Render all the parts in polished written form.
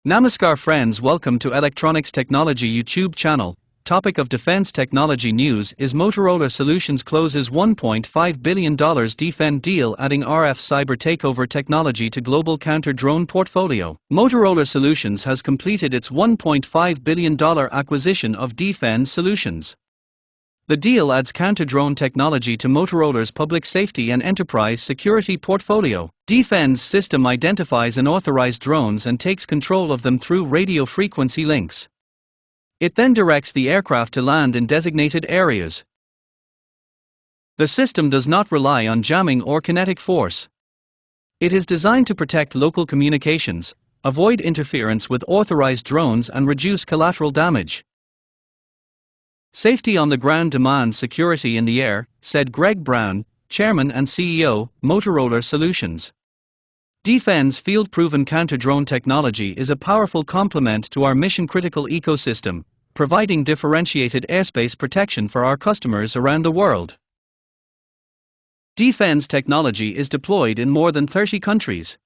Namaskar friends, welcome to Electronics Technology YouTube channel. Topic of defense technology news is Motorola Solutions closes $1.5 billion DFend deal, adding RF cyber takeover technology to global counter-drone portfolio. Motorola Solutions has completed its $1.5 billion acquisition of DFend Solutions. The deal adds counter-drone technology to Motorola's public safety and enterprise security portfolio. DFend's system identifies unauthorized drones and takes control of them through radio frequency links. It then directs the aircraft to land in designated areas. The system does not rely on jamming or kinetic force. It is designed to protect local communications, avoid interference with authorized drones, and reduce collateral damage. Safety on the ground demands security in the air, said Greg Brown, Chairman and CEO, Motorola Solutions. DFend's field-proven counter-drone technology is a powerful complement to our mission-critical ecosystem, providing differentiated airspace protection for our customers around the world. DFend's technology is deployed in more than 30 countries.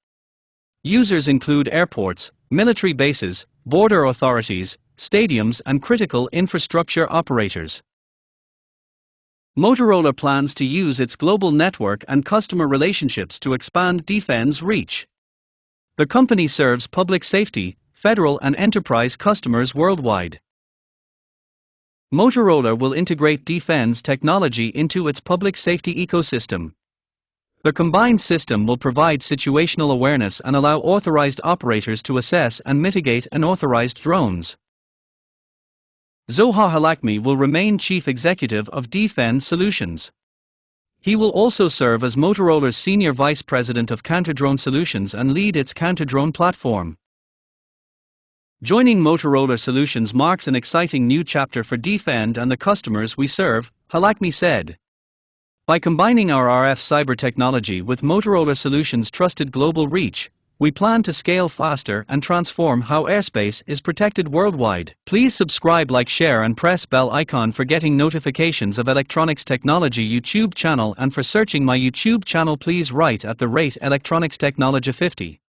Users include airports, military bases, border authorities, stadiums, and critical infrastructure operators. Motorola plans to use its global network and customer relationships to expand DFend's reach. The company serves public safety, federal, and enterprise customers worldwide. Motorola will integrate DFend's technology into its public safety ecosystem. The combined system will provide situational awareness and allow authorized operators to assess and mitigate unauthorized drones. Zoha Halakmi will remain Chief Executive of DFend Solutions. He will also serve as Motorola's Senior Vice President of Counter-Drone Solutions and lead its counter-drone platform. Joining Motorola Solutions marks an exciting new chapter for DFend and the customers we serve, Halakmi said. By combining our RF cyber technology with Motorola Solutions' trusted global reach, we plan to scale faster and transform how airspace is protected worldwide. Please subscribe, like, share, and press bell icon for getting notifications of Electronics Technology YouTube channel, and for searching my YouTube channel please write @Electronics Technology 50.